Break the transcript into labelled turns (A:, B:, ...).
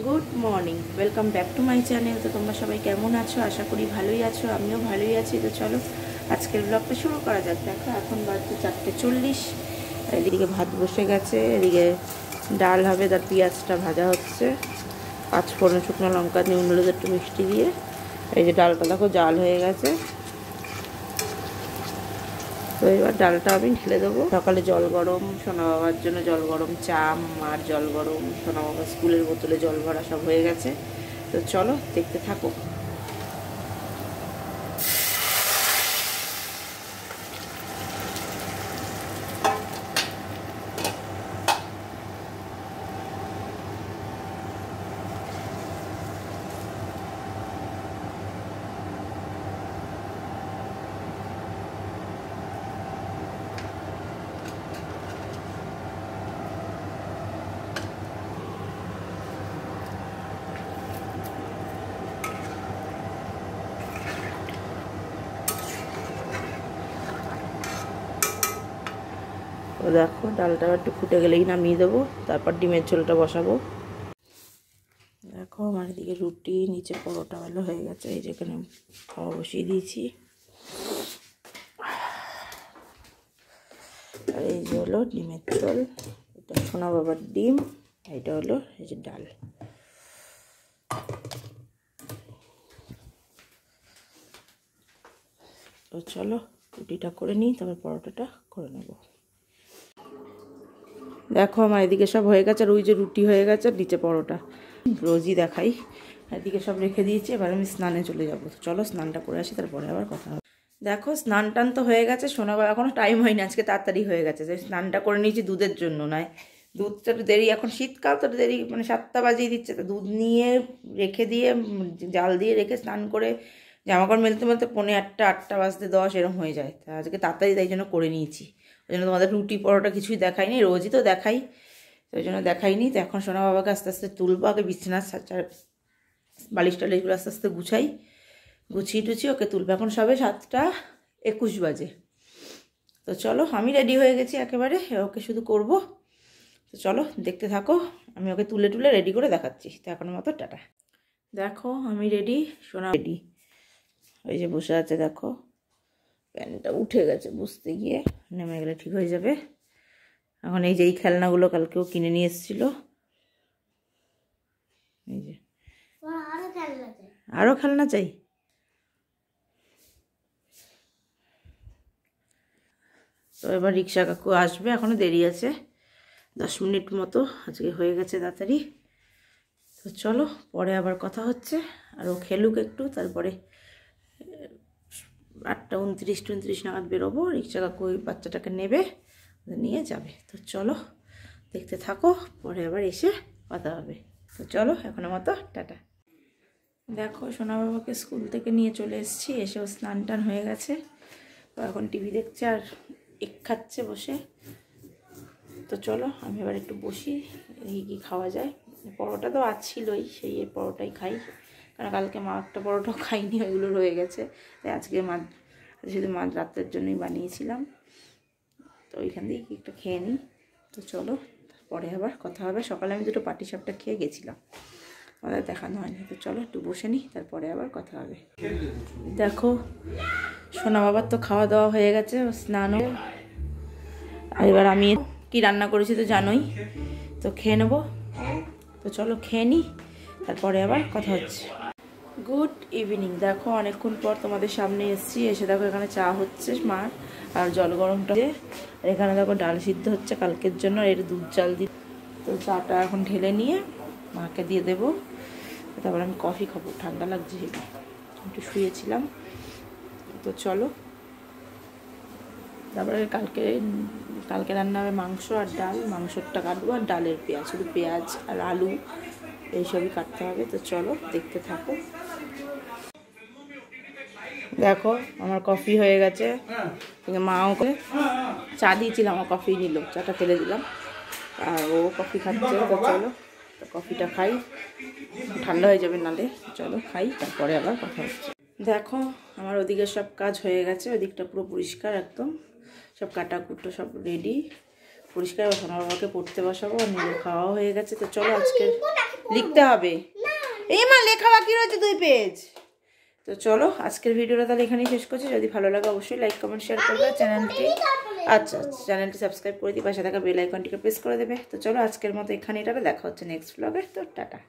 A: Good morning, welcome back to my channel. তো তোমরা সবাই কেমন আছো? আশা করি ভালোই আছো, আমিও ভালোই আছি। তো চলো আজকের ব্লগটা শুরু করা যাক। দেখো এখন বাজছে 4:40। এদিকে ভাত বসে গেছে, এদিকে ডাল হবে, তার পেঁয়াজটা ভাজা হচ্ছে, 5 ফোড়ন, শুকনো লঙ্কা, নুন হলুদ একটু মিষ্টি দিয়ে। এই যে ডালটা দেখো জাল হয়ে গেছে। তো এবার ডালটা আমি ঢেলে দেবো। সকালে জল গরম, সোনা বাবার জন্য জল গরম, চা, মার জল গরম, সোনা বাবার স্কুলের বোতলে জল ভরা সব হয়ে গেছে। তো চলো দেখতে থাকো। তো দেখো ডালটা একটু ফুটে গেলেই নামিয়ে দেবো, তারপর ডিমের ঝোলটা বসাবো। দেখো আমার এদিকে রুটি, নিচে পরোটা ভালো হয়ে গেছে। এই যেখানে খাওয়া বসিয়ে দিয়েছি। আর এই যে হলো ডিমের ঝোল, এটা সোনা বাবার ডিম, এটা হলো এই যে ডাল। তো চলো রুটিটা করে নিই, তারপর পরোটাটা করে নেব। দেখো আমার এদিকে সব হয়ে গেছে, আর ওই যে রুটি হয়ে গেছে, আর নিচে পরোটা। রোজই দেখাই। এদিকে সব রেখে দিয়েছি, এবার আমি স্নানে চলে যাবো। তো চলো স্নানটা করে আসি, তারপরে আবার কথা হবে। দেখো স্নান টান তো হয়ে গেছে, শোনাবার এখনও টাইম হয়নি, আজকে তাড়াতাড়ি হয়ে গেছে। যে স্নানটা করে নিয়েছি দুধের জন্য, নয় দুধটা একটু দেরি, এখন শীতকাল তো দেরি, মানে 7টা বাজিয়ে দিচ্ছে। তো দুধ নিয়ে রেখে দিয়ে জাল দিয়ে রেখে স্নান করে জামাকাপড় মেলতে মেলতে 7:45, 8টা বাজতে 10 এরকম হয়ে যায়। তা আজকে তাড়াতাড়ি তাই জন্য করে নিয়েছি। ওই জন্য তোমাদের রুটি পরোটা কিছুই দেখাইনি, রোজই তো দেখাই, তো ওই জন্য দেখাইনি। তো এখন সোনা বাবাকে আস্তে আস্তে তুলবো, আগে বিছানার বালিশ টালিশগুলো আস্তে আস্তে গুছিয়ে টুছিয়ে ওকে তুলবো। এখন সবে 7:21 বাজে। তো চলো আমি রেডি হয়ে গেছি একেবারে, ওকে শুধু করব। তো চলো দেখতে থাকো, আমি ওকে তুলে রেডি করে দেখাচ্ছি। তো এখনের মতো টাটা। দেখো আমি রেডি, সোনা রেডি, ওই যে বসে আছে দেখো। প্যান্টটা উঠে গেছে, বুঝতে গিয়ে নেমে গেলে ঠিক হয়ে যাবে। এখন এই যে এই খেলনাগুলো কালকেও কিনে নিয়ে এসেছিল, এই যে আরও খেলনা চাই। তো এবার রিক্সা কাকু আসবে, এখনও দেরি আছে, 10 মিনিট মতো। আজকে হয়ে গেছে তাড়াতাড়ি। তো চলো পরে আবার কথা হচ্ছে। আর ও খেলুক একটু, তারপরে 8:29 নাগাদ বেরোবো। রিক্সা কাকু ওই বাচ্চাটাকে নেবে, নিয়ে যাবে। তো চলো দেখতে থাকো, পরে আবার এসে কথা হবে। তো চলো এখনের মতো টাটা। দেখো সোনা বাবাকে স্কুল থেকে নিয়ে চলে এসেছি, এসেও স্নান টান হয়ে গেছে। তো এখন টিভি দেখছে আর এক খাচ্ছে বসে। তো চলো আমি এবার একটু বসি, এই কী খাওয়া যায়। পরোটা তো আছিলই, সেই পরোটাই খাই, কারণ কালকে মা একটা পরোটাও খাইনি, ওইগুলো রয়ে গেছে। তাই আজকে শুধু মাছ রাত্রের জন্যই বানিয়েছিলাম। তো ওইখান দিয়ে একটা খেয়ে নিই। তো চলো পরে আবার কথা হবে। সকালে আমি 2টো পাটিসাপটা খেয়ে গেছিলাম, আমাদের দেখানো হয়নি। তো চলো একটু বসে নিই, তারপরে আবার কথা হবে। দেখো সোনা বাবার তো খাওয়া দাওয়া হয়ে গেছে, স্নানও। আর এবার আমি কি রান্না করেছি তো জানোই, তো খেয়ে নেবো। তো চলো খেয়ে নিই, তারপরে আবার কথা হচ্ছে। Good evening. দেখো অনেকক্ষণ পর তোমাদের সামনে এসেছি। এসে দেখো এখানে চা হচ্ছে মার, আর জল গরমটা, আর এখানে দেখো ডাল সিদ্ধ হচ্ছে কালকের জন্য, এর দুধ চাল দিয়ে। তো চাটা এখন ঢেলে নিয়ে মাকে দিয়ে দেবো, তারপর আমি কফি খাবো, ঠান্ডা লাগছে, একটু শুয়েছিলাম। তো চলো তারপরে কালকে রান্না হবে মাংস আর ডাল। মাংসটা কাটবো, আর ডালের পেঁয়াজ, শুধু পেঁয়াজ আর আলু এইসবই কাটতে হবে। তো চলো দেখতে থাকো। দেখো আমার কফি হয়ে গেছে, মাও চা দিয়েছিলাম, আমার কফি নিল, চাটা ফেলে দিলাম, আর ও কফি খাচ্ছে। তো চলো কফিটা খাই, ঠান্ডা হয়ে যাবে নালে। চলো খাই, তারপরে আবার কথা হচ্ছে। দেখো আমার ওদিকে সব কাজ হয়ে গেছে, ওদিকটা পুরো পরিষ্কার একদম, সব কাটাকুটো সব রেডি। পরিষ্কার সোনা বাবাকে পড়তে বসাবো, আর নিজের খাওয়াও হয়ে গেছে। তো চলো আজকে লিখতে হবে, এই মা লেখা বাকি রয়েছে 2 পেজ। তো চলো আজকের ভিডিওটা তাহলে এখানেই শেষ করছি। যদি ভালো লাগে অবশ্যই লাইক কমেন্ট শেয়ার করবে, চ্যানেলটি চ্যানেলটি সাবস্ক্রাইব করে দিয়ে পাশে থাকা বেল আইকনটিকে প্রেস করে দেবে। তো চলো আজকের মতো এখানেই, দেখা হচ্ছে নেক্সট ব্লগে। তো টাটা।